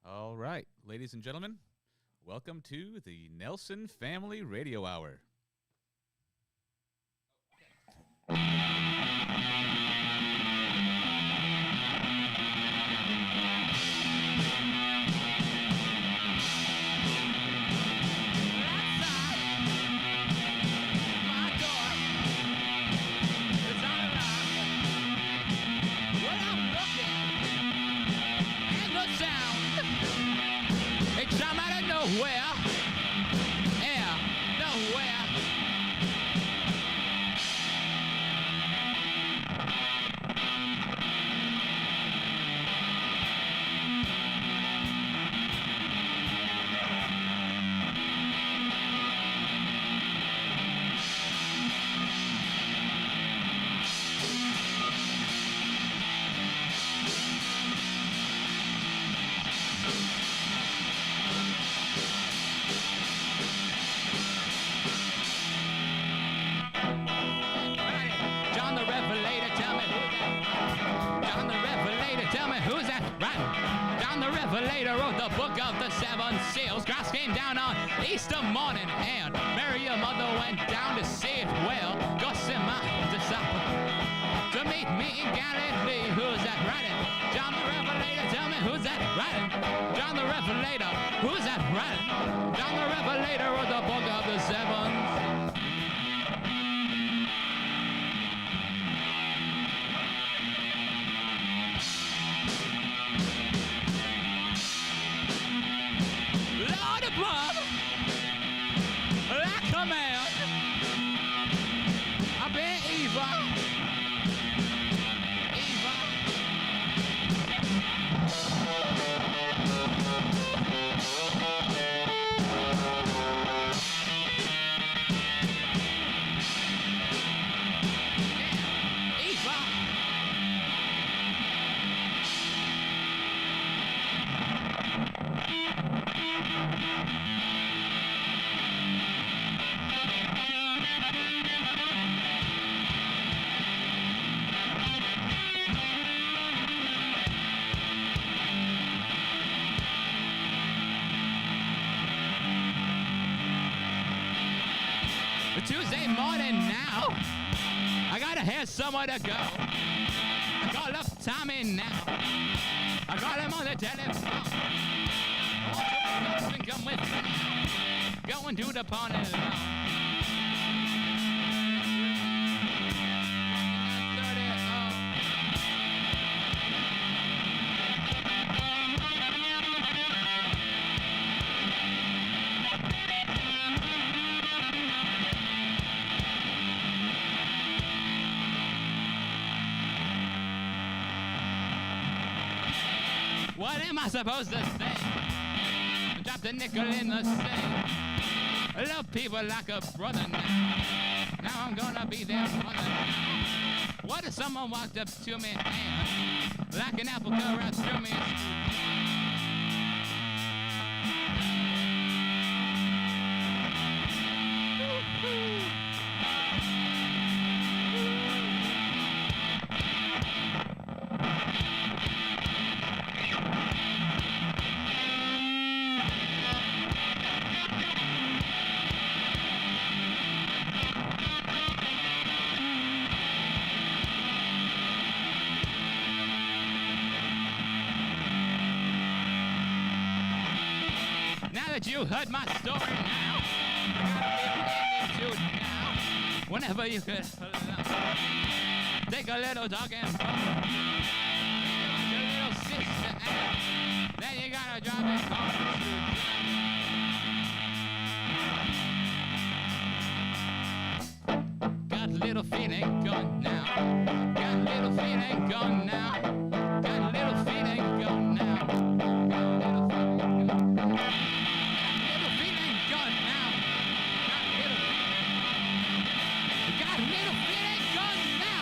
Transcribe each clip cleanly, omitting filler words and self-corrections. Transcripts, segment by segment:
All right, ladies and gentlemen, welcome to the Nelson Family Radio Hour. Come out of nowhere, yeah, nowhere. Revelator wrote the book of the seven seals. Christ came down on Easter morning, and Mary, your mother, went down to see it well. Go send my disciple to meet me in Galilee. Who's that writing? John the Revelator, tell me who's that writing? John the Revelator, who's that writing? John the Revelator wrote the book of the seven. Blood, like a man, I've been evil. Tuesday morning now, I gotta have somewhere to go. I call up Tommy now, I call him on the telephone. Come with me, going to the party now. What am I supposed to say? Drop the nickel in the sea. Love people like a brother now. Now I'm gonna be their mother now. What if someone walked up to me and like an apple cut right through me? You heard my story now. I gotta live in now. Whenever you could take a little dog and your little sister and then you gotta drive it home. Got a little feeling going now. Got a little feeling going now. Got a little feeling going now. Got a little feeling going now.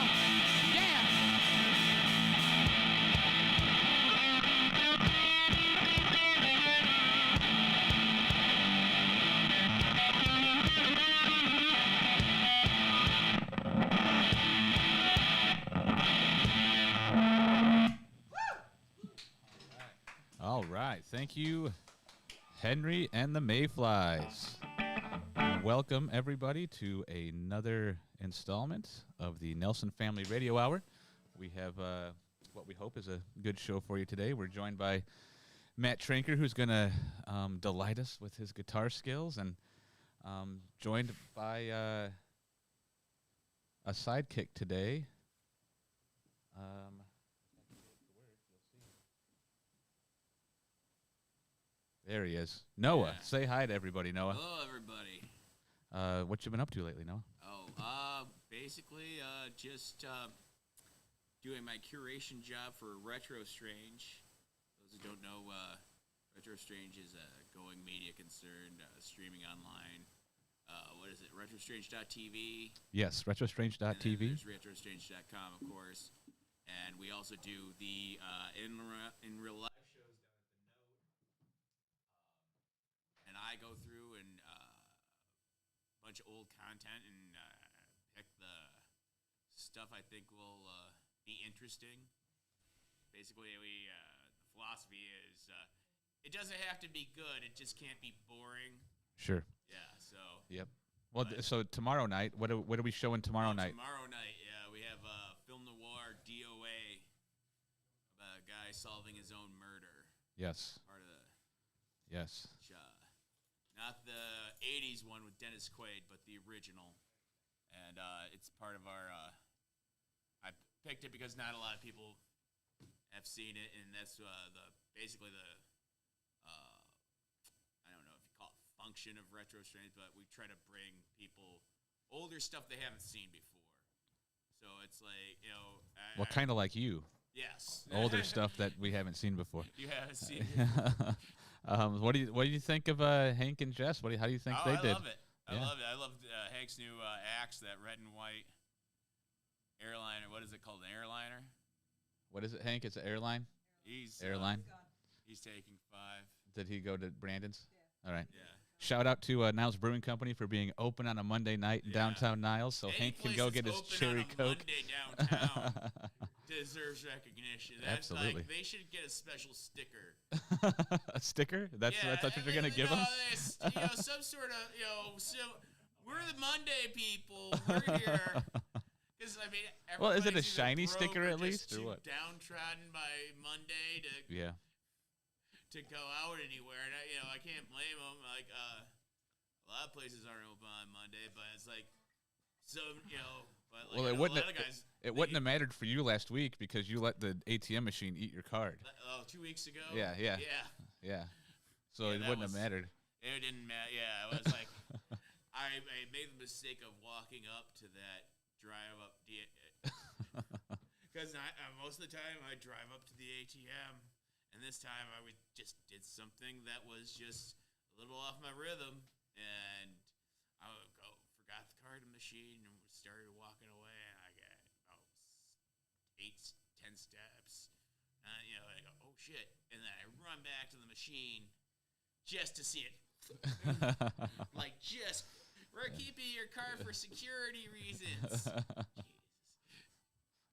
All right. Thank you, Henry and the Mayflies. Welcome, everybody, to another installment of the Nelson Family Radio Hour. We have what we hope is a good show for you today. We're joined by Matt Trinker, who's going to delight us with his guitar skills, and joined by a sidekick today. There he is. Noah. Yeah. Say hi to everybody, Noah. Hello, everybody. What you been up to lately, Noah? Basically, just doing my curation job for Retro Strange. Those who don't know, Retro Strange is a going media concern, streaming online. What is it? RetroStrange.tv. Yes, RetroStrange.tv. There's RetroStrange.com, of course. And we also do the in real life shows down at the Note. And I go through and bunch of old content and pick the stuff I think will be interesting. Basically, the philosophy is it doesn't have to be good; it just can't be boring. Sure. Yeah. So. Yep. Well, so tomorrow night, what are we showing tomorrow night? Tomorrow night, yeah, we have film noir DOA about a guy solving his own murder. Yes. Part of the. Yes. Not the 80s one with Dennis Quaid, but the original. And it's part of our... I picked it because not a lot of people have seen it, and that's basically the... I don't know if you call it function of Retro Strange, but we try to bring people older stuff they haven't seen before. So it's like, Well, kind of like you. Yes. Older stuff that we haven't seen before. You haven't seen it. What do you think of Hank and Jess? How do you think they did? I love it. I love it. I love Hank's new axe, that red and white airliner. What is it called? An airliner? What is it, Hank? It's an airline? He's airline. He's taking 5. Did he go to Brandon's? Yeah. All right. Yeah. Shout out to Niles Brewing Company for being open on a Monday night in downtown Niles, so Hank can go get his cherry Coke. Monday downtown deserves recognition. That's Absolutely. Like, they should get a special sticker. A sticker? That's what you're gonna give them? Some sort of, so we're the Monday people. We're here. Because well, is it a everybody's either shiny broke sticker or at least, just or too what? Downtrodden by Monday to go out anywhere, and I can't blame them. Like a lot of places aren't open on Monday, but it's like But like, well, it wouldn't have mattered for you last week because you let the ATM machine eat your card. 2 weeks ago. Yeah. So it wouldn't have mattered. It didn't matter. Yeah, it was like I made the mistake of walking up to that drive up because most of the time I drive up to the ATM, and this time I just did something that was just a little off my rhythm, and I forgot the card in the machine and started walking away, and I got about 8-10 steps, and I go, oh shit, and then I run back to the machine just to see it. Like, we're keeping your card for security reasons. Jesus.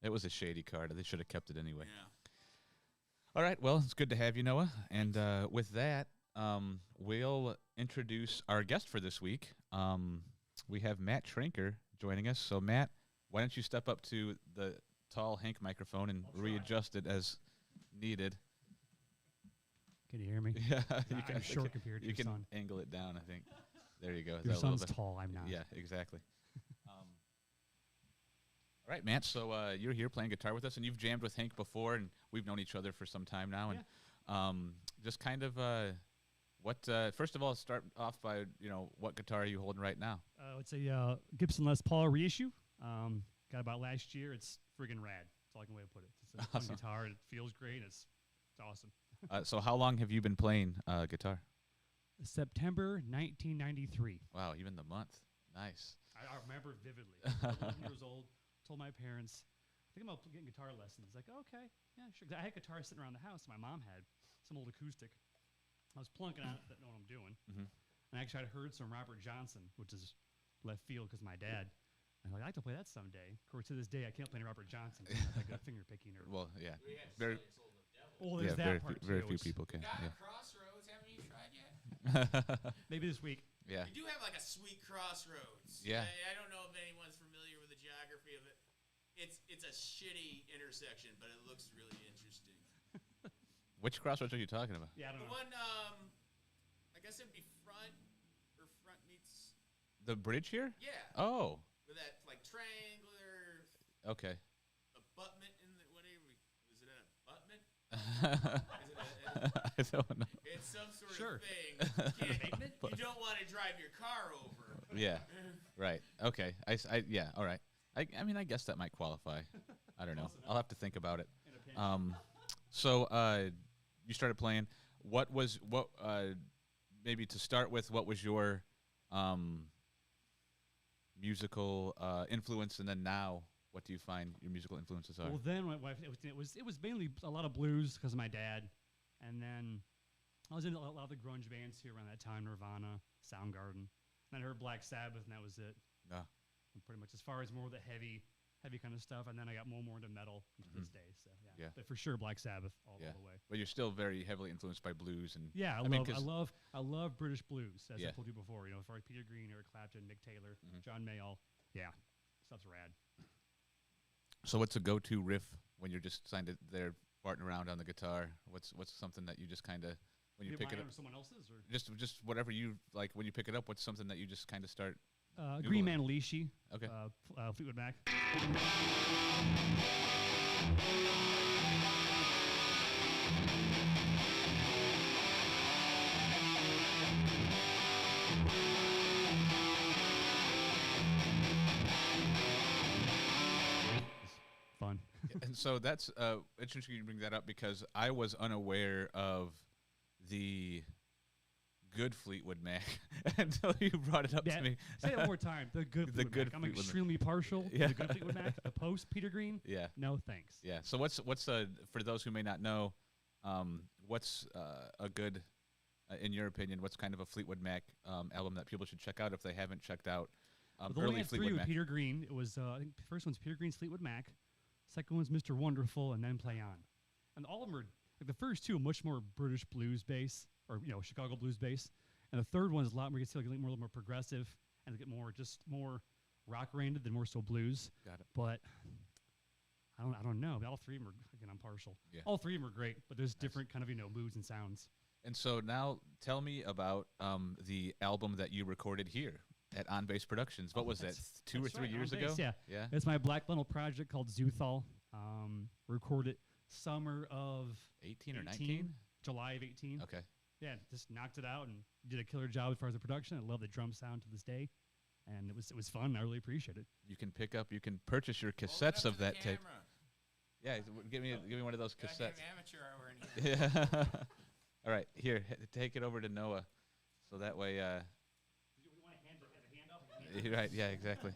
It was a shady card. They should have kept it anyway. Yeah. All right. Well, it's good to have you, Noah. And with that, we'll introduce our guest for this week. We have Matt Trinker joining us. So, Matt, why don't you step up to the tall Hank microphone and readjust it as needed? Can you hear me? Yeah, I'm short compared to your son. You can angle it down, I think. There you go. Your son's tall, I'm not. Yeah, exactly. All right, Matt, so you're here playing guitar with us, and you've jammed with Hank before, and we've known each other for some time now. And just kind of first of all, start off by, what guitar are you holding right now? It's a Gibson Les Paul reissue. Got about last year. It's friggin' rad. That's all I can way to put it. It's a fun guitar. It feels great. It's awesome. So how long have you been playing guitar? September 1993. Wow, even the month. Nice. I remember vividly. I was 11 years old. Told my parents, I think I'm about getting guitar lessons. Like, okay, yeah, sure. 'Cause I had guitars sitting around the house. My mom had some old acoustic. I was plunking on it, didn't know what I'm doing. Mm-hmm. And actually, I'd heard some Robert Johnson, which is left field because my dad. I'm like, I'd like to play that someday. Of course, to this day, I can't play any Robert Johnson. I'm not that good at finger picking. Well, yeah. We had Very. Soul of the Devil. Well, there's that very part very too. few It's- people can. Got Yeah. a crossroads. Haven't you tried yet? Maybe this week. Yeah. We do have like a sweet crossroads. Yeah. I don't know if anyone's familiar with the geography of it. It's a shitty intersection, but it looks really interesting. Which crossroads are you talking about? Yeah, I don't The know. one, I guess it'd be front meets. The bridge here? Yeah. Oh. With that like triangular Okay. abutment in the whatever. Is it an abutment? Is it a, I don't know. it's some sort Sure. of thing. You don't want to drive your car over. Yeah. Right. Okay. Yeah. All right. I mean, I guess that might qualify. I don't know. Close enough. I'll have to think about it. In a pinch. So you started playing. What maybe to start with? What was your musical influence, and then now, what do you find your musical influences are? Well, then it was mainly a lot of blues because of my dad, and then I was in a lot of the grunge bands here around that time, Nirvana, Soundgarden. And I heard Black Sabbath, and that was it. Ah. And pretty much as far as more of the heavy kind of stuff, and then I got more into metal to this day. So yeah. Yeah. But for sure, Black Sabbath all Yeah. the way. But you're still very heavily influenced by blues and Yeah, I mean, 'cause- love British blues, as Yeah. I told you before. You know, as far as Peter Green, Eric Clapton, Mick Taylor, John Mayall. Yeah, stuff's rad. So what's a go-to riff when you're just there farting around on the guitar? What's something that you just kind of when you pick it Mine up? or someone else's, or Just whatever you like when you pick it up. What's something that you just kind of start? Green Man Alicia. Okay. Fleetwood Mac. Fun. And so that's interesting you bring that up because I was unaware of the good Fleetwood Mac until you brought it up to me. Say it one more time. The good The Fleetwood good Mac. I'm Fleetwood Mac. extremely partial Yeah. to the good Fleetwood Mac. The post Peter Green. Yeah. No thanks. Yeah. So what's for those who may not know, what's a good, in your opinion, what's kind of a Fleetwood Mac album that people should check out if they haven't checked out Well, the early only had three Fleetwood with Mac? Peter Green. It was I think the first one's Peter Green's Fleetwood Mac. Second one's Mr. Wonderful, and then Play On. And all of them are like the first two are much more British blues bass or Chicago blues bass, and the third one is a lot more. You can see like a little more progressive and get more rock oriented than more so blues. Got it. But I don't know. All three of them are again. I'm partial. Yeah. All three of them are great, but there's different kind of moods and sounds. And so now tell me about the album that you recorded here at On Base Productions. What was that? That's- 2 or that's 3 right, years On ago? Base, yeah. Yeah. It's my black vinyl project called Zuthal. Recorded summer of 18 or 19? July of 18. Okay. Yeah, just knocked it out and did a killer job as far as the production. I love the drum sound to this day, and it was fun. I really appreciate it. You can purchase your Hold it cassettes up of to the that tape. camera. Yeah, give me one of those Goddamn cassettes. amateur hour in here. Yeah. All right, here, take it over to Noah, so that way. You want to have a hand up? You're right. Yeah, exactly.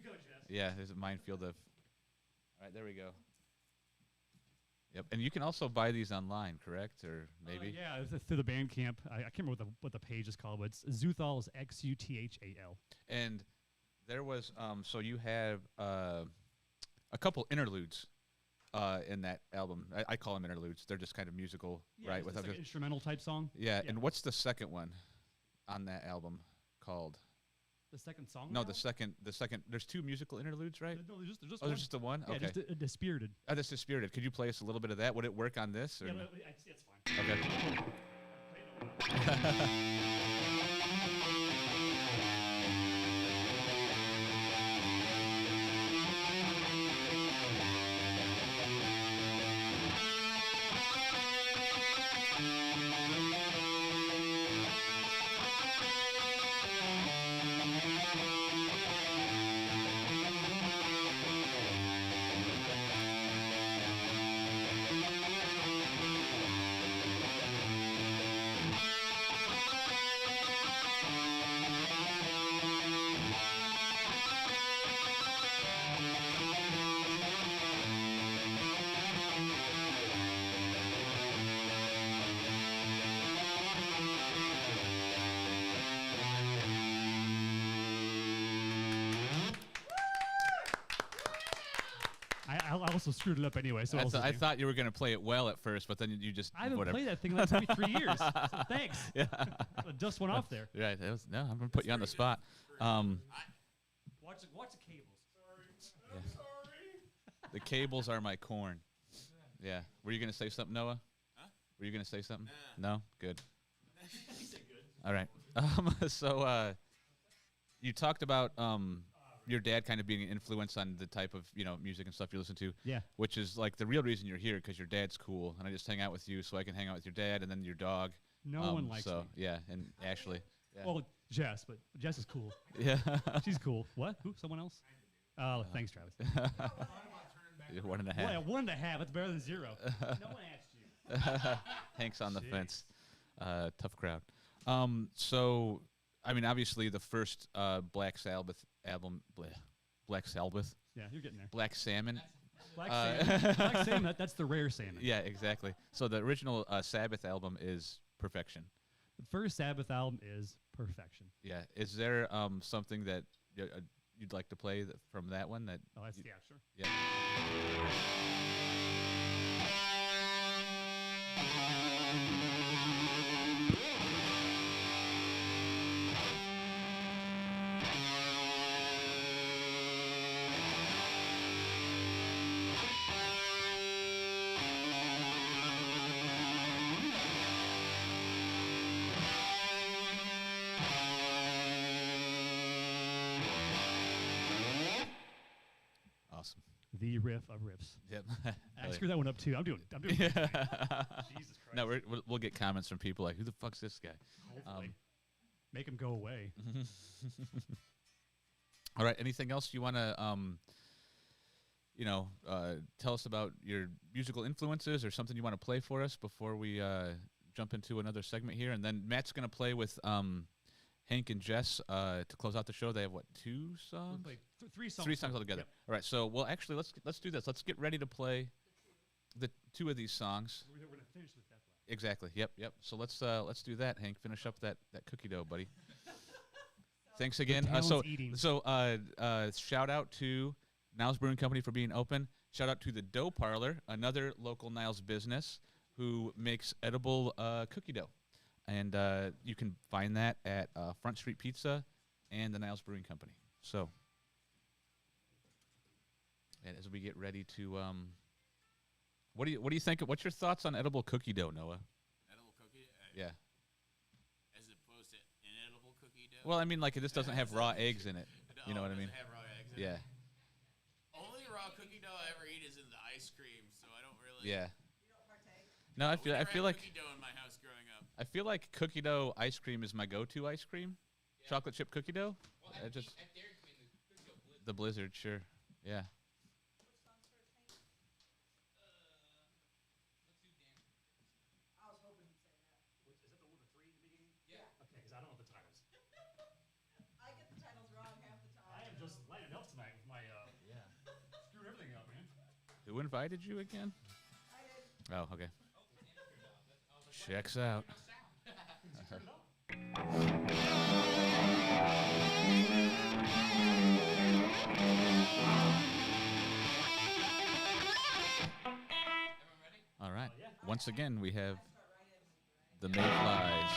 Go, Jess. Yeah, there's a minefield of. All right, there we go. Yep, and you can also buy these online, correct? Or maybe. Yeah, it was through the Bandcamp. I can't remember what the page is called, but it's Zuthal is Xuthal. And there was so you have a couple interludes in that album. I call them interludes. They're just kind of musical, right? It's like a- an instrumental type song. yeah, yeah. and what's the second one on that album called? The second song. No, now? the second. There's two musical interludes, right? No, there's just Oh, one. there's just the one. Yeah, Okay. just a Dispirited. Oh, this is Spirited. Could you play us a little bit of that? Would it work on this? Or Yeah, no? it's fine. Okay. I also screwed it up anyway. So I thought you were gonna play it well at first, but then you just I haven't whatever. played that thing in like maybe 3 years. So thanks. Yeah. Just went off there. Right. No, I'm gonna put you on the spot. Watch the cables. Yeah. The cables are my corn. Yeah. Were you gonna say something, Noah? Huh? Were you gonna say something? Nah. No. Good. He said good. All right. So you talked about your dad kind of being an influence on the type of music and stuff you listen to. Yeah. Which is like the real reason you're here, because your dad's cool, and I just hang out with you so I can hang out with your dad and then your dog. No one likes me. Yeah, and Ashley. Yeah. Well, Jess, but Jess is cool. Yeah. She's cool. What? Who? Someone else? Oh, thanks, Travis. 1.5. Well, yeah, 1.5. That's better than 0. No one asked you. Hank's on the Jeez. fence. Tough crowd. So, I mean, obviously the first Black Sabbath album, Black Sabbath, Yeah, you're getting there. Black Salmon. Black salmon. Black salmon. That's the rare salmon. Yeah, exactly. So the original Sabbath album is Perfection. The first Sabbath album is Perfection. Yeah. Is there something that you'd like to play from that one? That Oh, that's, yeah, sure. yeah. Awesome. The riff of riffs. Yep. I screwed that one up too. I'm doing. Yeah. Jesus Christ. No, we'll get comments from people like, "Who the fuck's this guy?" Hopefully. Make him go away. All right. Anything else you want to, tell us about your musical influences or something you want to play for us before we jump into another segment here? And then Matt's going to play with Hank and Jess to close out the show. They have what, 2 songs? Like 3 songs. 3 songs altogether. Yep. All right. So, well, actually, let's do this. Let's get ready to play the 2 of these songs. We're gonna finish with that. Exactly. Yep. So let's do that, Hank. Finish up that cookie dough, buddy. Thanks again. Eating. Shout out to Niles Brewing Company for being open. Shout out to the Dough Parlor, another local Niles business who makes edible cookie dough, and you can find that at Front Street Pizza and the Niles Brewing Company. So, and as we get ready to what do you think? What's your thoughts on edible cookie dough, Noah? Edible cookie? Yeah. As opposed to inedible cookie dough? Well, I mean, like, this doesn't have raw eggs in it. You know what I mean? It doesn't have raw eggs in Yeah. it. Only raw cookie dough I ever eat is in the ice cream, so I don't really. Yeah. No, I We never feel had like cookie dough in my house growing up. I feel like cookie dough ice cream is my go-to ice cream. Yeah. Chocolate chip cookie dough. Well, I at, just at Dairy Queen, the cookie dough blizzard. the Blizzard, sure. Yeah. Let's do dance. I was hoping you'd say that. Is that the one with 3 in the beginning? Yeah. Okay, because I don't know the titles. I get the titles wrong half the time. I am just lighting up tonight with my Yeah. screwing everything up, man. Who invited you again? I did. Oh, okay. Oh, Sam's turned off. That's, I was like, Checks out. no sound. Turn it up. Everyone ready? All right. Yeah. Once again, we have Start right in. the Mayflies.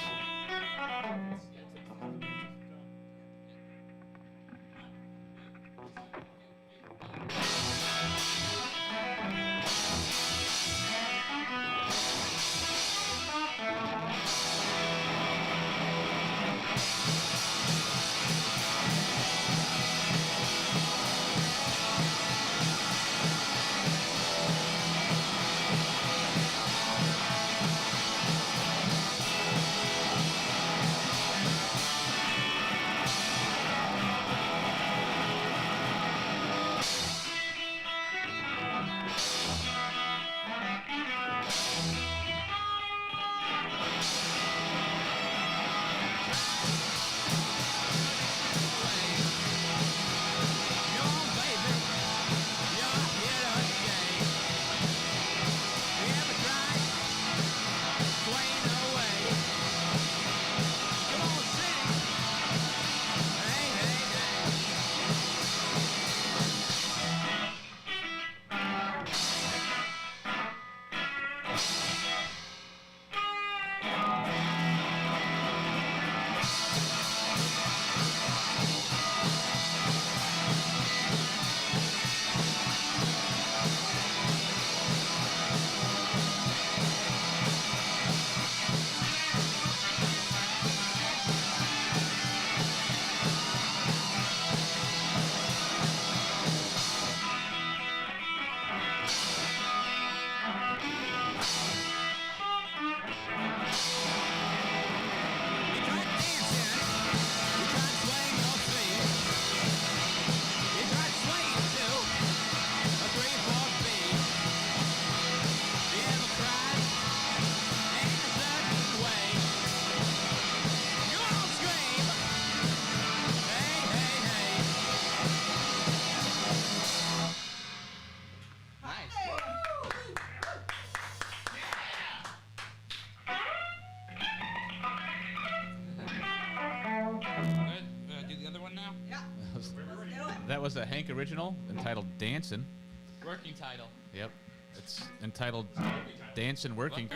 was a Hank original entitled Dancin'. Working title. Yep. It's entitled Dancin' Working.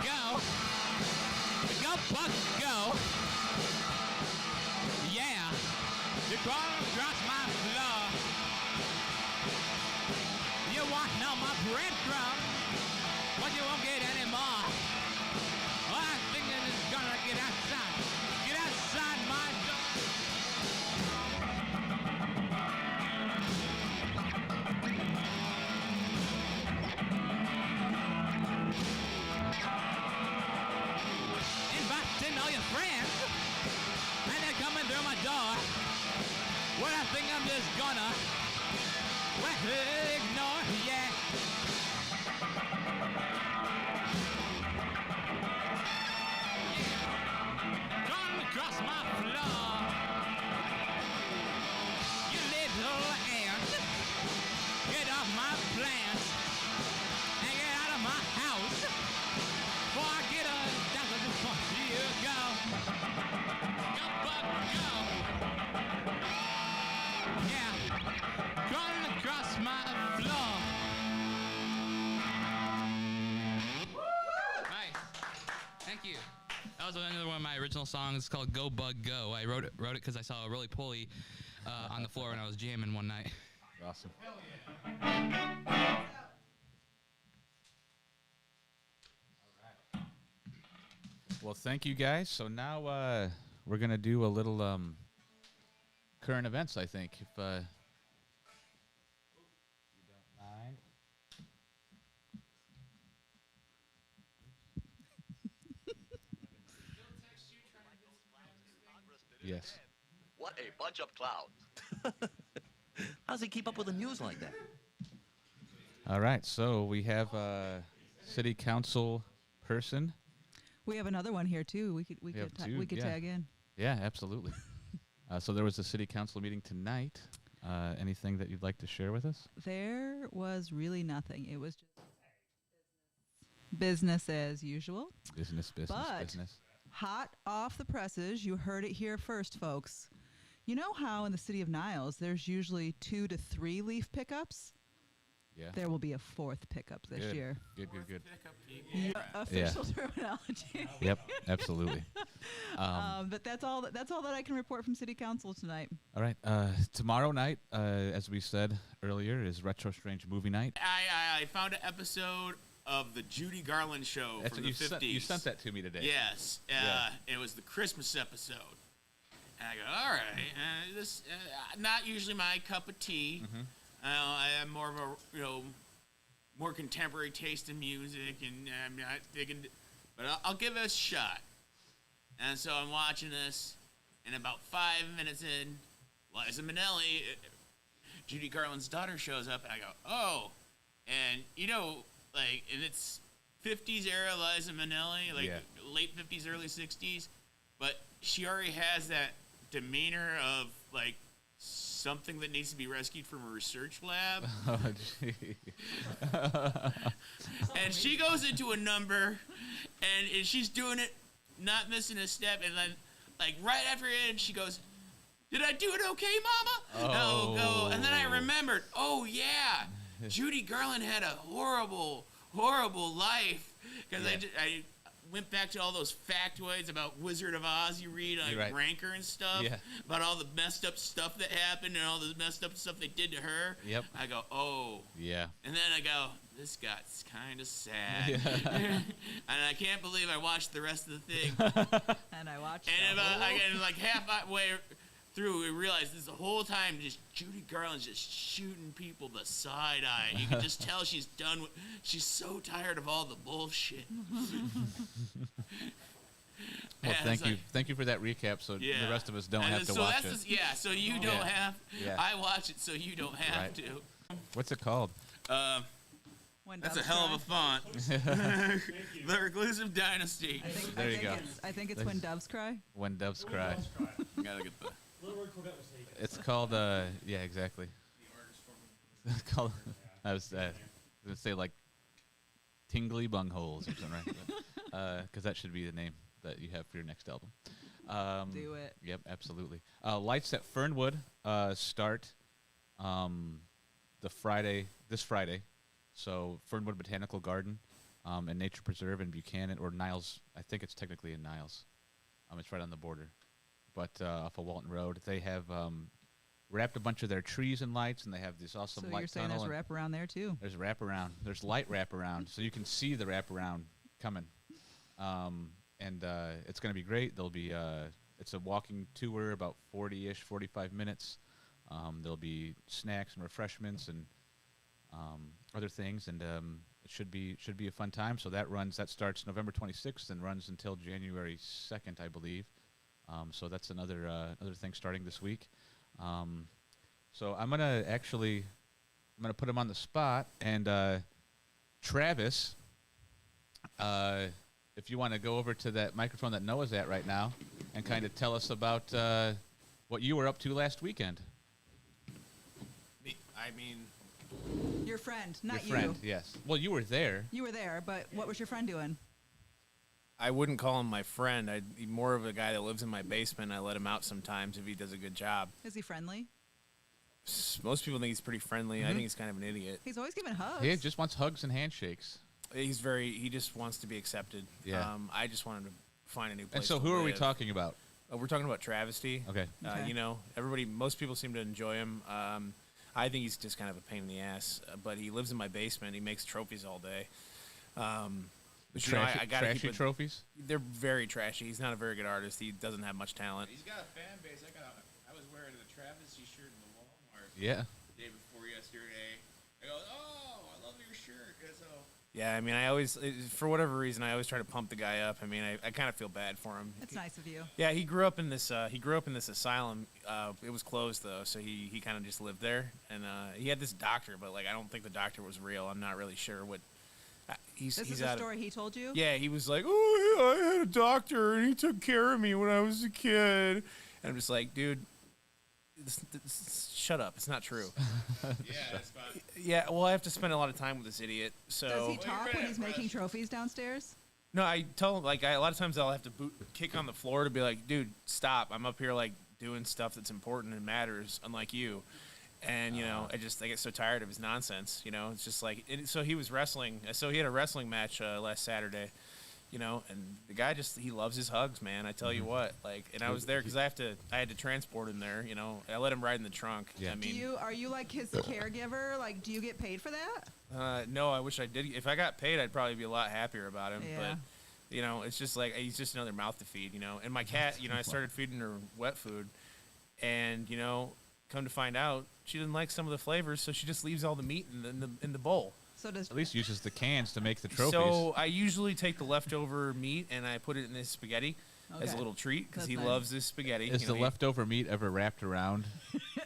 Go. Go, Buck, go. Yeah. You're crawling across my floor. You want no more breadcrumbs, but you won't get any more. Well, I think that it's gonna get outside. Get outside my door. Inviting all your friends, and they're coming through my door. Well, I think I'm just gonna ignore, yeah. Crawling across my floor. You little ant, get off my plants and get out of my house before I get a dollar before you go. Go, Buck, go. Yeah, crawling across my floor. Nice. Thank you. That was another one of my original songs. It's called Go Bug Go. I wrote it because I saw a roly poly on the floor when I was jamming one night. Awesome. Well, thank you guys. So now we're gonna do a little current events. I think if you don't mind. Yes. What a bunch of clowns. How does he keep up with the news like that? All right. So we have a city council person. We have another one here too. We have could two, we could yeah. tag in. Yeah, absolutely. So there was a city council meeting tonight. Anything that you'd like to share with us? There was really nothing. It was just business as usual. Business, But- business. Hot off the presses. You heard it here first, folks. You know how in the city of Niles there's usually 2 to 3 leaf pickups? Yeah. There will be a 4th pickup this Good. year. Good. Official terminology. Yep, absolutely. But that's all that I can report from City Council tonight. All right. Tomorrow night, as we said earlier, is Retro Strange Movie Night. I found an episode of the Judy Garland show That's from what the 50s. you sent that to me today. Yes. Yeah. It was the Christmas episode. And I go, all right, this not usually my cup of tea. Mm-hmm. I am more of a, more contemporary taste in music, and I'm not digging, but I'll give it a shot. And so I'm watching this, and about 5 minutes in, Liza Minnelli, Judy Garland's daughter, shows up, and I go, oh, and and it's 50s era Liza Minnelli, late 50s, early 60s, but she already has that demeanor of something that needs to be rescued from a research lab. Oh, gee. And she goes into a number, and she's doing it, not missing a step, and then, right after it, she goes, did I do it okay, Mama? Oh. And then I remembered, oh, yeah, Judy Garland had a horrible, horrible life. Because I went back to all those factoids about Wizard of Oz you read on Right. Ranker and stuff. Yeah. About all the messed up stuff that happened and all the messed up stuff they did to her. Yep. I go, oh. Yeah. And then I go, this got kind of sad. And I can't believe I watched the rest of the thing. And I watched And the whole- halfway through, we realized this the whole time just Judy Garland's just shooting people the side eye. You can just tell she's done with. She's so tired of all the bullshit. Well, And thank you for that recap. So the rest of us don't And have to so watch that's it. so you don't Yeah. have. Yeah. I watch it so you don't have Right. to. What's it called? When That's a Doves hell of Cry. a font. The Reclusive Dynasty. There you go. I think it's When Doves Cry. When Doves Cry. Gotta get the. It's called. Yeah, exactly. It's called. Let's say like Tingly Bungholes or something, right? Because that should be the name that you have for your next album. Do it. Yep, absolutely. Lights at Fernwood start this Friday. So Fernwood Botanical Garden and Nature Preserve in Buchanan, or Niles. I think it's technically in Niles. It's right on the border, but off of Walton Road. They have wrapped a bunch of their trees in lights, and they have this awesome So light you're saying tunnel. there's wraparound there too? There's wraparound. There's light wraparound, so you can see the wraparound coming. And it's going to be great. There'll be it's a walking tour, about 40-ish, 45 minutes. There'll be snacks and refreshments and other things, and it should be a fun time. So that starts November 26th and runs until January 2nd, I believe. So that's another thing starting this week. So I'm gonna put him on the spot, and Travis, if you want to go over to that microphone that Noah's at right now and kind of tell us about what you were up to last weekend. I mean, Your friend, not Your friend, you. yes. Well, you were there. You were there, but what was your friend doing? I wouldn't call him my friend. I'd more of a guy that lives in my basement. I let him out sometimes if he does a good job. Is he friendly? Most people think he's pretty friendly. I think he's kind of an idiot. He's always giving hugs. He just wants hugs and handshakes. He just wants to be accepted. Yeah. I just want him to find a new place. And so to who are we live. talking about? We're talking about Travesty. Okay. Okay. You know, most people seem to enjoy him. I think he's just kind of a pain in the ass, but he lives in my basement. He makes trophies all day. But you know, I gotta Trashy keep it, trophies? They're very trashy. He's not a very good artist. He doesn't have much talent. He's got a fan base. I was wearing the Travis shirt in the Walmart Yeah. the day before yesterday. I go, oh, I love your shirt. So Yeah, I mean, for whatever reason, I always try to pump the guy up. I mean, I kind of feel bad for him. That's nice of you. Yeah, he grew up in this. He grew up in this asylum. It was closed though, so he kind of just lived there. And he had this doctor, but like I don't think the doctor was real. I'm not really sure what. He's This is out the of- story he told you? Yeah, he was like, oh, yeah, I had a doctor, and he took care of me when I was a kid. And I'm just like, dude, shut up. It's not true. yeah, that's fine. Yeah, well, I have to spend a lot of time with this idiot. So Does he you're talk gonna when he's have making pressure. trophies downstairs? no, I tell him like a lot of times I'll have to kick on the floor to be like, dude, stop. I'm up here like doing stuff that's important and matters, unlike you. And you know, I get so tired of his nonsense. You know, it's just like so he was wrestling. So he had a wrestling match last Saturday. You know, and the guy he loves his hugs, man. I tell you what, like, and I was there because I had to transport him there. You know, I let him ride in the trunk. Yeah. I mean, Are you like his caregiver? Like, do you get paid for that? no, I wish I did. If I got paid, I'd probably be a lot happier about him. Yeah. But you know, it's just like he's just another mouth to feed. You know, and my cat, you know, I started feeding her wet food, and you know, come to find out, she didn't like some of the flavors, so she just leaves all the meat in the bowl. So does At least uses the cans to make the trophies. So I usually take the leftover meat and I put it in his spaghetti as a Okay. little treat because That's he nice. loves this spaghetti. Is You the know, leftover meat ever wrapped around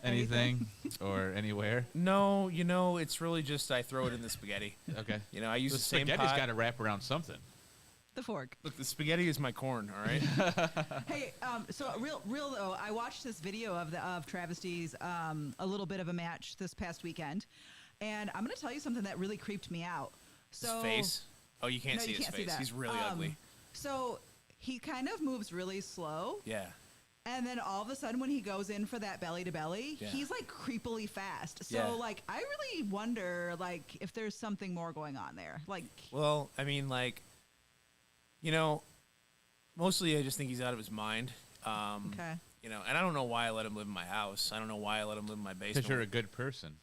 anything or anywhere? No, you know, it's really just I throw it in the spaghetti. Okay. You know, I use The the same spaghetti's pot. got to wrap around something. the fork? Look, the spaghetti is my corn. All right. Hey, so real though, I watched this video of Travesty's a little bit of a match this past weekend, and I'm gonna tell you something that really creeped me out. So His face. Oh, you can't No, see you his can't see face. that. He's really ugly. So he kind of moves really slow, Yeah. and then all of a sudden when he goes in for that belly to belly, Yeah. he's like creepily fast. So Yeah. like I really wonder like if there's something more going on there. Like Well, I mean, like, you know, mostly I just think he's out of his mind. okay. You know, and I don't know why I let him live in my house. I don't know why I let him live in my basement. Because you're a good person.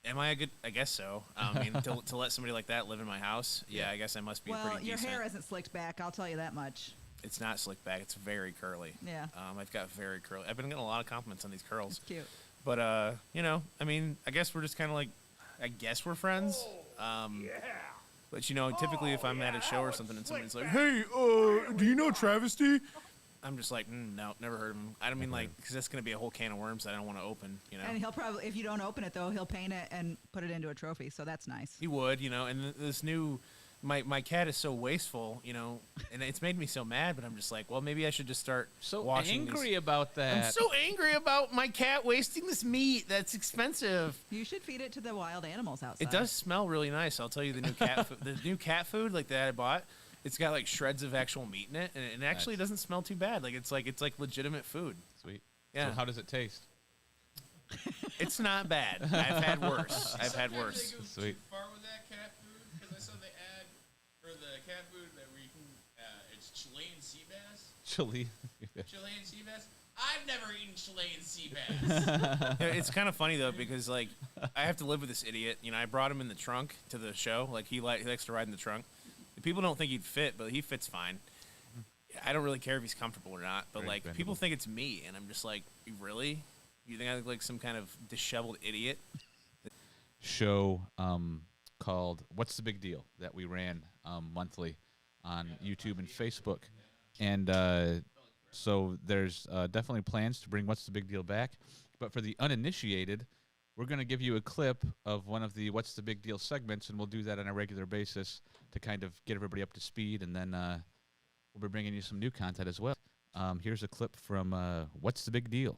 Am I a good? I guess so. I mean, to let somebody like that live in my house, yeah, I guess I must be Well, pretty your decent. hair isn't slicked back, I'll tell you that much. It's not slicked back. It's very curly. Yeah. I've got very curly. I've been getting a lot of compliments on these curls. Cute. But you know, I mean, I guess we're just kind of like, I guess we're friends. But you know, typically if I'm at a show or something and somebody's like, "Hey, do you know Travesty?" I'm just like, no, never heard of him. I don't mean like, because that's gonna be a whole can of worms that I don't want to open. You know. And he'll probably, if you don't open it though, he'll paint it and put it into a trophy. So that's nice. He would, you know, and this new my cat is so wasteful, you know, and it's made me so mad. But I'm just like, well, maybe I should just start So washing angry these. about that. I'm so angry about my cat wasting this meat. That's expensive. You should feed it to the wild animals outside. It does smell really nice. I'll tell you, the new cat the new cat food like that I bought. It's got like shreds of actual meat in it, and it actually Nice. doesn't smell too bad. Like it's like legitimate food. Sweet. Yeah. So how does it taste? It's not bad. I've had worse. I've had worse. Sweet. Far with that cat food because I saw they add for the cat food that we can. It's Chilean sea bass. Chili. Chilean sea bass. I've never eaten Chilean sea bass. Yeah, it's kind of funny though because like I have to live with this idiot. You know, I brought him in the trunk to the show. Like he likes to ride in the trunk. People don't think he'd fit, but he fits fine. I don't really care if he's comfortable or not. But Very like bendable. people think it's me, and I'm just like, really? You think I look like some kind of disheveled idiot? Show called "What's the Big Deal" that we ran monthly on YouTube and Facebook, and so there's definitely plans to bring "What's the Big Deal" back. But for the uninitiated, we're going to give you a clip of one of the "What's the Big Deal" segments, and we'll do that on a regular basis to kind of get everybody up to speed, and then we'll be bringing you some new content as well. Here's a clip from "What's the Big Deal."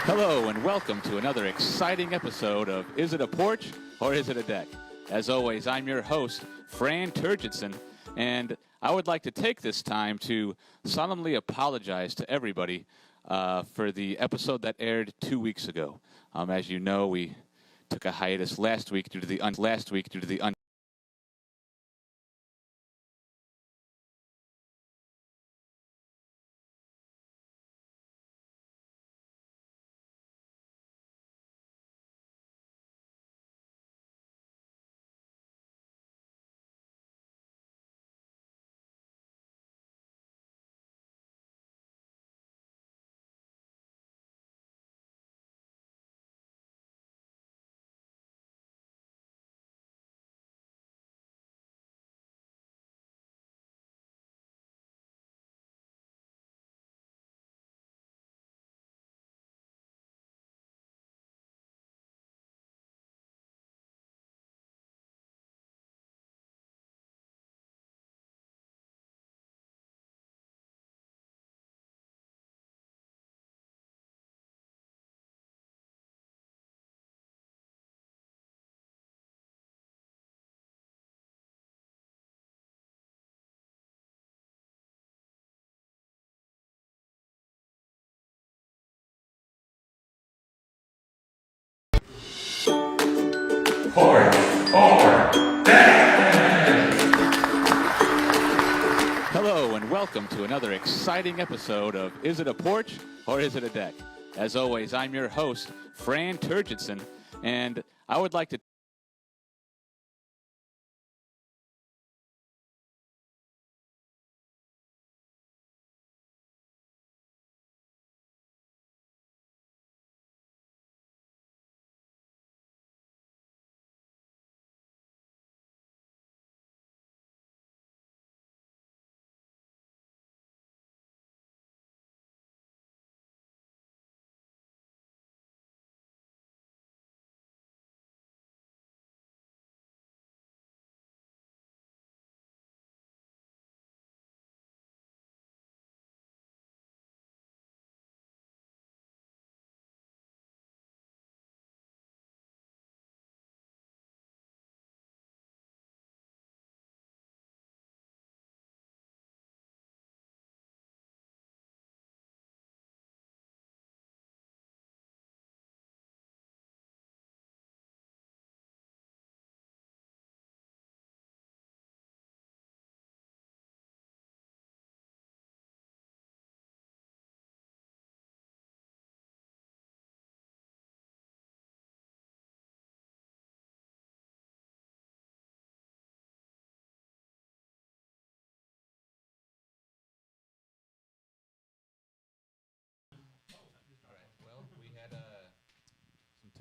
Hello and welcome to another exciting episode of Is It a Porch or Is It a Deck? As always, I'm your host, Fran Turgidson, and I would like to take this time to solemnly apologize to everybody for the episode that aired 2 weeks ago. As you know, we took a hiatus last week due to the Hello and welcome to another exciting episode of Is It a Porch or Is It a Deck? As always, I'm your host, Fran Turgidson, and I would like to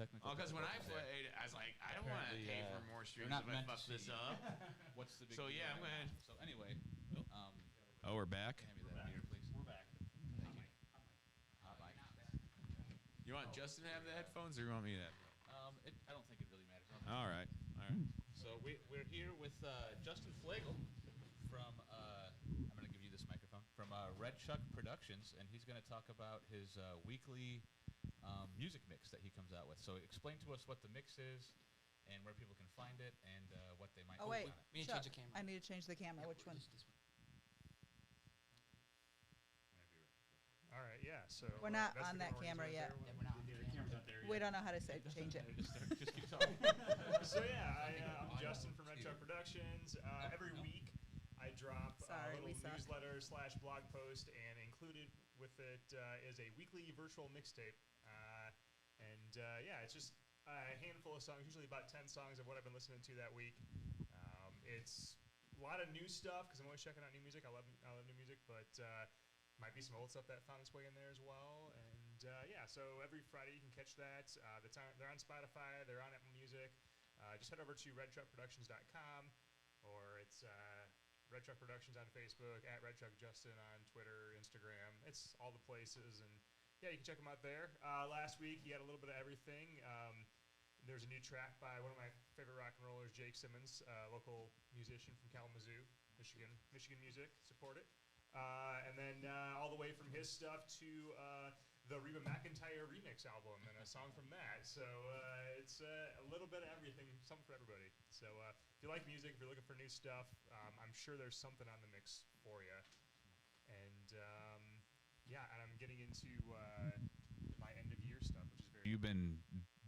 technical. Oh, because when I difficulties there. played, I was like, I don't want to Apparently, pay for more they're streams not if I meant to fuck this see. up. What's the big So, deal yeah, I'm right gonna- now? So anyway, Oh, we're back. hand me that beer, please. We're back. Thank you. Hot mic. You want Justin to have the headphones, or you want me to have them? I don't think it really matters. All right. All right. So we're here with Justin Flagel from, I'm going to give you this microphone, from Red Chuck Productions, and he's going to talk about his weekly music mix that he comes out with. So explain to us what the mix is and where people can find it and what they might Oh wait, on it. We need to Chuck, change the camera. I need to change the camera. Which one? All right, yeah. So We're not that's on the that good camera orange yet. right there. Yeah, we're not on the camera's not there We yet. don't know how to say change it. Just keep talking. So yeah, I'm Justin from Red Chuck Productions. Every week I drop Sorry, a we little suck. newsletter / blog post, and included with it is a weekly virtual mixtape. Yeah, it's just a handful of songs, usually about 10 songs of what I've been listening to that week. It's a lot of new stuff because I'm always checking out new music. I love new music, but might be some old stuff that found its way in there as well. And yeah, so every Friday you can catch that. They're on Spotify. They're on Apple Music. Just head over to redchuckproductions.com, or it's Red Chuck Productions on Facebook, at Red Chuck Justin on Twitter, Instagram. It's all the places, and yeah, you can check them out there. Last week he had a little bit of everything. There's a new track by one of my favorite rock and rollers, Jake Simmons, local musician from Kalamazoo, Michigan music. Support it. And then all the way from his stuff to the Reba McEntire remix album and a song from that. So it's a little bit of everything, something for everybody. So if you like music, if you're looking for new stuff, I'm sure there's something on the mix for you. And yeah, and I'm getting into my end of year stuff, which is very. You've been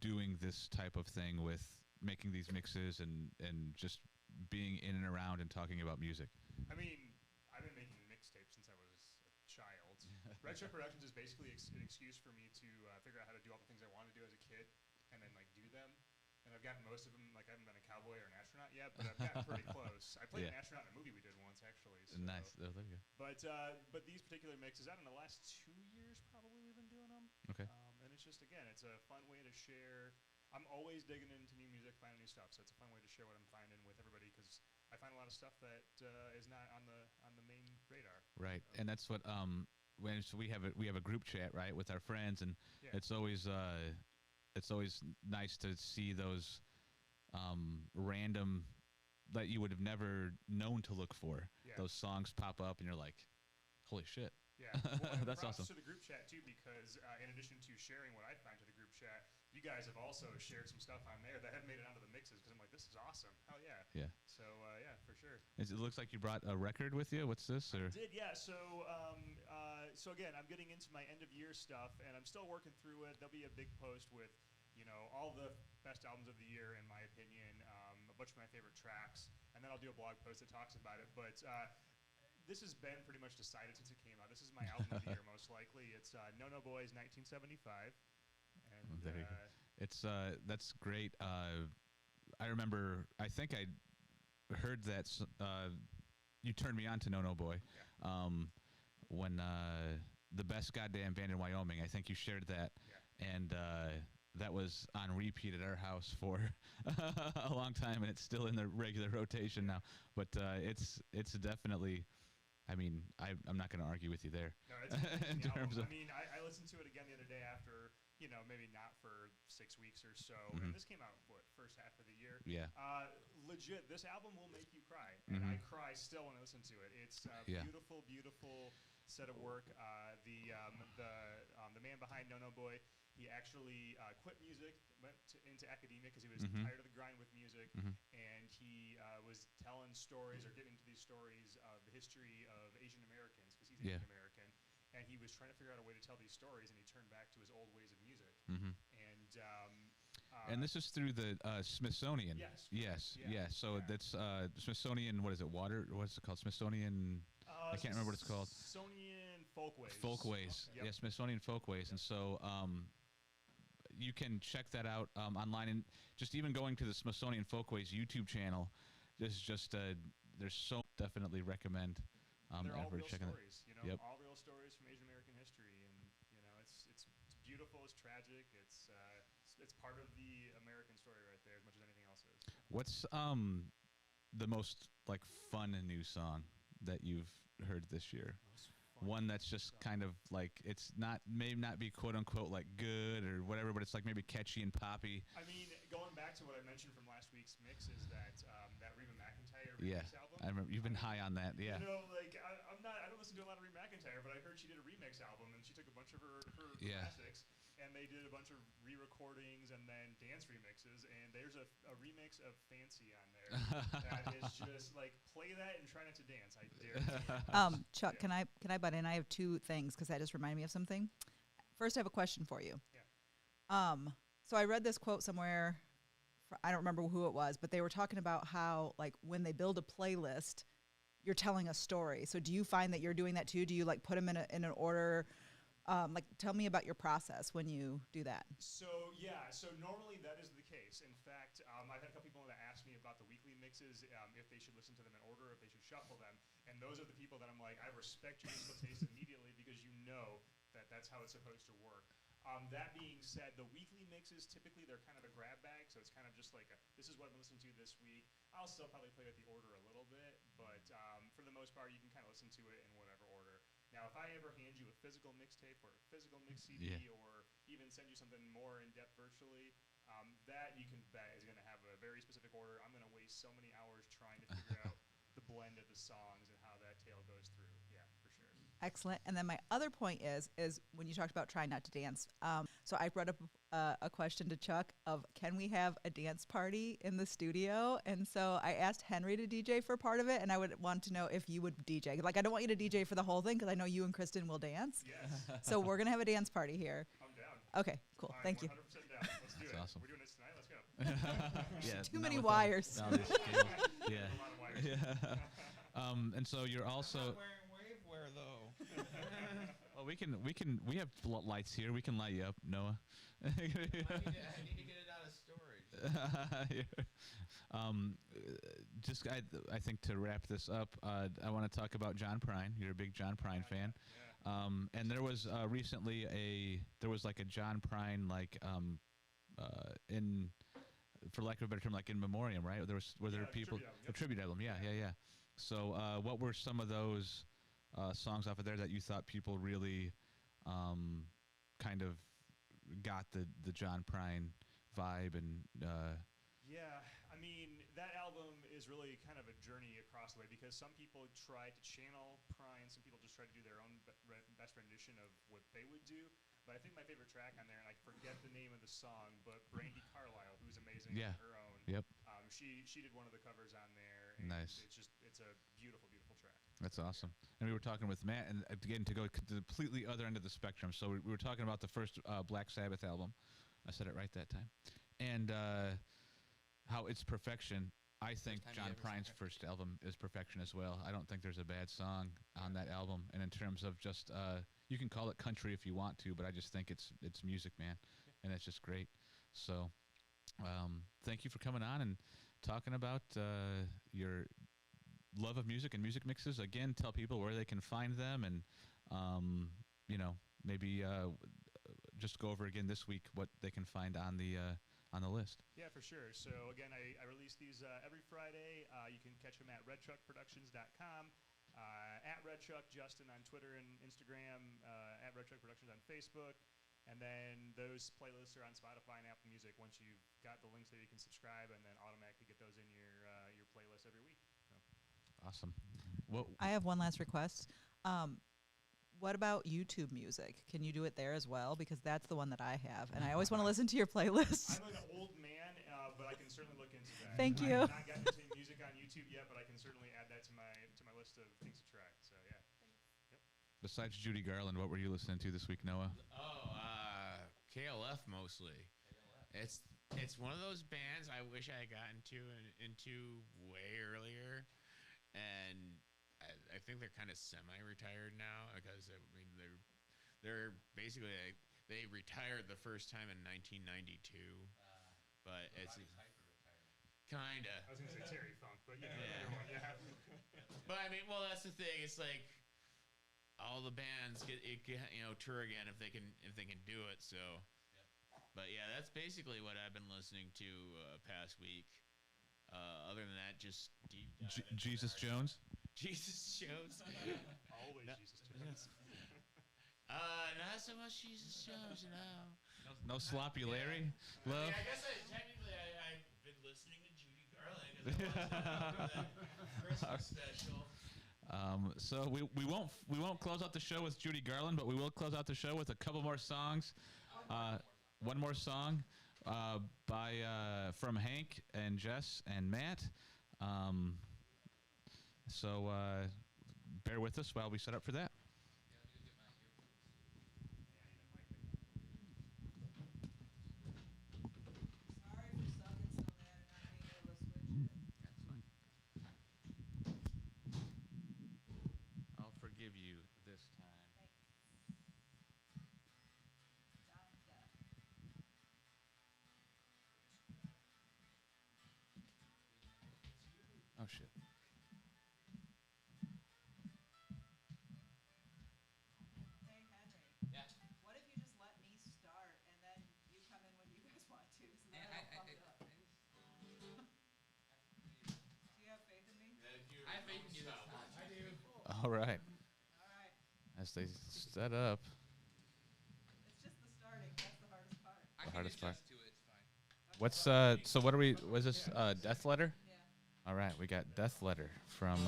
doing this type of thing with making these mixes and just being in and around and talking about music. I mean, I've been making mixtapes since I was a child. Red Shirt Productions is basically an excuse for me to figure out how to do all the things I wanted to do as a kid and then like do them. And I've gotten most of them. Like I haven't been a cowboy or an astronaut yet, but I've gotten pretty close. I played an Yeah. astronaut in a movie we did once, actually. So. Nice. Oh, there you go. But these particular mixes, I don't know, the last 2 years probably we've been doing them. Okay. And it's just, again, it's a fun way to share. I'm always digging into new music, finding new stuff. So it's a fun way to share what I'm finding with everybody because I find a lot of stuff that is not on the main radar. Right, and that's what so we have a group chat, right, with our friends, and Yeah. it's always nice to see those random that you would have never known to look for. Yeah. Those songs pop up, and you're like, "Holy shit!" Yeah, well, and That's props awesome. to the group chat too, because in addition to sharing what I find to the group chat, you guys have also shared some stuff on there that haven't made it onto the mixes. Because I'm like, this is awesome. Hell yeah. Yeah. So yeah, for sure. It looks like you brought a record with you. What's this? Or Did yeah. So again, I'm getting into my end of year stuff, and I'm still working through it. There'll be a big post with, all the best albums of the year, in my opinion, a bunch of my favorite tracks, and then I'll do a blog post that talks about it. But this has been pretty much decided since it came out. This is my album of the year, most likely. It's No No Boys 1975. And there you go. It's that's great. I remember. I think I heard that you turned me on to No No Boy. Yeah. When the best goddamn band in Wyoming. I think you shared that, and that was on repeat at our house for a long time, and it's still in the regular rotation now. But it's definitely. I mean, I'm not going to argue with you there. No, it's an In amazing terms album. of- I mean, I listened to it again the other day after, maybe not for 6 weeks or so. Mhm. And this came out, first half of the year. Yeah. Legit, this album will make you cry. And I cry still when I listen to it. It's a Yeah. beautiful, beautiful set of work. The man behind No No Boy, he actually quit music, went into academia because he was tired of the grind with music. And he was telling stories or getting into these stories of the history of Asian Americans because he's Yeah. Asian American. And he was trying to figure out a way to tell these stories, and he turned back to his old ways of music. And this is through the Smithsonian. Yes. Yes. Yeah. Yeah. So Yeah. that's Smithsonian. What is it? What's it called? Smithsonian. I can't remember what it's called. Smithsonian Folkways. Folkways. Yep. Yeah, Smithsonian Folkways. And so you can check that out online, and just even going to the Smithsonian Folkways YouTube channel. There's so definitely recommend They're all ever real checking stories, it. Yep. all real stories from Asian American history, and it's beautiful, it's tragic, it's it's part of the American story right there, as much as anything else is. What's the most like fun new song that you've heard this year? One that's just kind of like it's not may not be quote unquote like good or whatever, but it's like maybe catchy and poppy. I mean, going back to what I mentioned from last week's mix is that that Reba McEntire Yeah, remix album. I remember you've been high on that. Yeah. You know, like I don't listen to a lot of Reba McEntire, but I heard she did a remix album and she took a bunch of her Yeah. classics and they did a bunch of re-recordings and then dance remixes. And there's a remix of Fancy on there that is just like play that and try not to dance. I dare you. Chuck, can I butt in? I have two things because that just reminded me of something. First, I have a question for you. Yeah. So I read this quote somewhere. I don't remember who it was, but they were talking about how like when they build a playlist, you're telling a story. So do you find that you're doing that too? Do you like put them in an order? Like tell me about your process when you do that. So normally that is the case. In fact, I've had a couple people that ask me about the weekly mixes, if they should listen to them in order, if they should shuffle them. And those are the people that I'm like, I respect your musical taste immediately because you know that that's how it's supposed to work. That being said, the weekly mixes, typically they're kind of a grab bag, so it's kind of just like, this is what I'm listening to this week. I'll still probably play with the order a little bit, but for the most part, you can kind of listen to it in whatever order. Now, if I ever hand you a physical mixtape or a physical mix CD or even send you something more in-depth virtually, that you can bet is going to have a very specific order. I'm going to waste so many hours trying to figure out the blend of the songs and how that tail goes through. Yeah, for sure. Excellent. And then my other point is when you talked about trying not to dance. So I brought up a question to Chuck of can we have a dance party in the studio? And so I asked Henry to DJ for part of it, and I would want to know if you would DJ. Like I don't want you to DJ for the whole thing because I know you and Kristen will dance. Yes. So we're gonna have a dance party here. I'm down. Okay, cool. I'm Thank you. 100% down. Let's do it. awesome. We're doing this tonight. Let's go. Yeah. Too not many with wires. all these cables. Yeah. A lot of wires. Yeah. And so you're also. wearing wave wear though. Well, we have lights here. We can light you up, Noah. I need to get it out of storage. Just I think to wrap this up, I want to talk about John Prine. You're a big John Prine fan. Yeah. And there was recently like a John Prine in, for lack of a better term, like in memoriam, right? Were there people a tribute album, yep. a tribute album? Yeah. So what were some of those songs off of there that you thought people really kind of got the John Prine vibe and Yeah, I mean, that album is really kind of a journey across the way because some people try to channel Prine, some people just try to do their own best rendition of what they would do. But I think my favorite track on there, and I forget the name of the song, but Brandi Carlile, who's amazing on her own. Yep. She did one of the covers on there. And Nice. It's a beautiful, beautiful track. That's awesome. And we were talking with Matt, and again, to go to the completely other end of the spectrum. So we were talking about the first Black Sabbath album. I said it right that time. And how it's perfection. I think time you John ever Prine's sang it. first album is perfection as well. I don't think there's a bad song on that album. And in terms of just, you can call it country if you want to, but I just think it's music, man. And it's just great. So thank you for coming on and talking about your love of music and music mixes. Again, tell people where they can find them and, maybe just go over again this week what they can find on the list. Yeah, for sure. So again, I release these every Friday. You can catch them at redtruckproductions.com, at redtruck Justin on Twitter and Instagram, at redtruck productions on Facebook, and then those playlists are on Spotify and Apple Music. Once you've got the links there, you can subscribe and then automatically get those in your playlist every week. So. Awesome. Well, I have one last request. What about YouTube music? Can you do it there as well? Because that's the one that I have, and I always want to listen to your playlist. I'm an old man, but I can certainly look into that. Thank I you. have not gotten into music on YouTube yet, but I can certainly add that to my list of things to track. So yeah. Yep. besides Judy Garland, what were you listening to this week, Noah? KLF mostly. It's one of those bands I wish I had gotten into way earlier, and I think they're kind of semi-retired now because I mean they're basically they retired the first time in 1992, but it's kind of. I was gonna say Terry Funk, but yeah. But I mean, well, that's the thing. It's like all the bands get tour again if they can do it. So But yeah, that's basically what I've been listening to past week. Other than that, just deep dive into Jesus our Jones. stuff. Jesus Jones. Always Jesus Jones. Not so much Jesus Jones, you know. No sloppy Larry. I Love. mean, I guess I've been listening to Judy Garland because I watched that Christmas special. So we won't close out the show with Judy Garland, but we will close out the show with a couple more songs. One more song by from Hank and Jess and Matt. So bear with us while we set up for that. I'll forgive you this time. Oh shit. Hey, Henry. Yeah. What if you just let me start and then you come in when you guys want to? So then I'll pump it up. Do you have faith in me? I have faith in you this time. I do. All right. All right. As they set up. It's just the starting. That's the hardest part. I can hardest part. adjust to it. It's fine. What's so what are we? Was this Death Letter? Yeah. All right, we got Death Letter from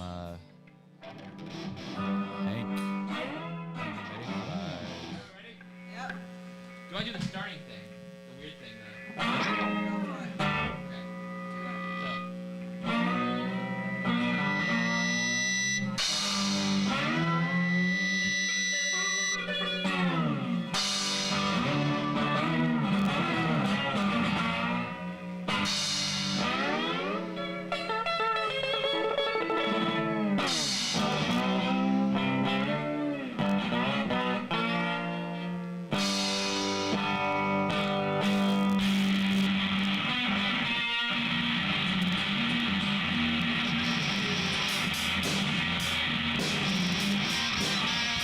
Hank. Ready? Yep. Do I do the starting thing? The weird thing though. Go for it. Okay. So.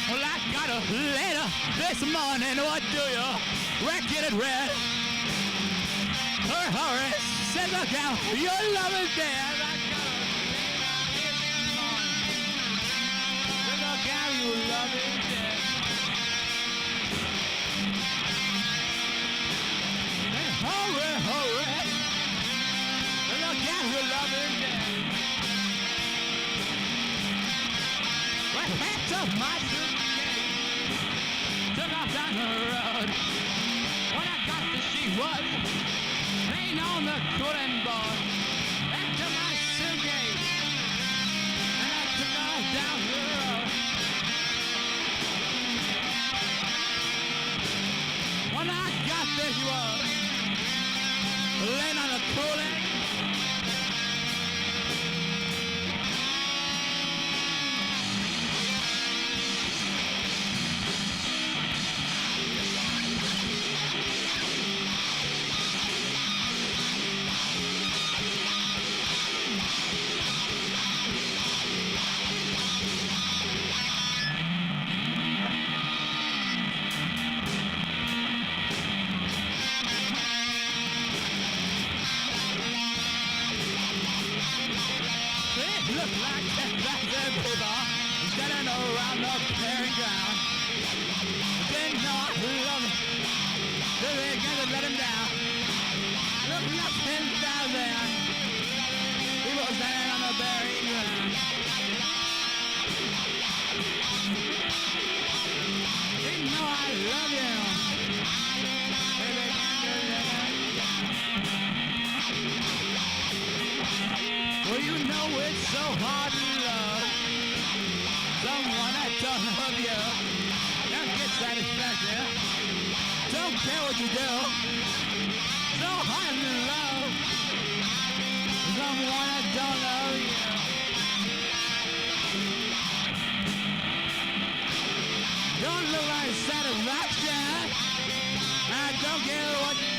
Well, I got a letter this morning, what do you reckon it read? Horace says, look out, your love is dead. I got a letter this morning. Says, look out, your love is dead. And Horace, says, look out, your love is dead. Well, packed up my suitcase, took off down the road. When I got there, she was laying on the cooling board. Packed up my suitcase, and I took off down the road. When I got there, she was laying on the cooling. It looked like that people standing around the clearing ground. Didn't know I love him, so they gonna let him down. Looked like 10,000 people standing on the burying ground. Didn't know I love you. They began to let him down. Well, you know it's so hard to love someone that don't love you. Don't get satisfaction. Don't care what you do. So hard to love someone that don't love you. Don't look like satisfaction. I don't care what you do.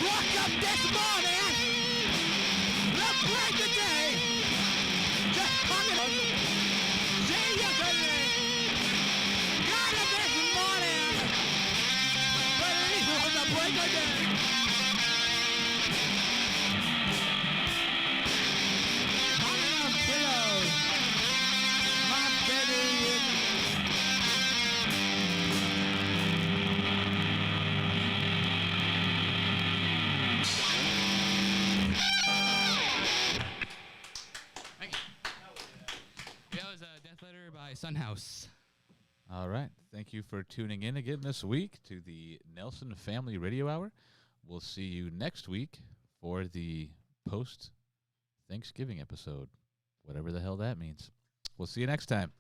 Woke up this morning, the break of day, just talking about see yesterday. Got up this morning, but at least it was the break of day. Talking of pillows, my baby is that was a death letter by Sunhouse. All right. Thank you for tuning in again this week to the Nelson Family Radio Hour. We'll see you next week for the post Thanksgiving episode, whatever the hell that means. We'll see you next time.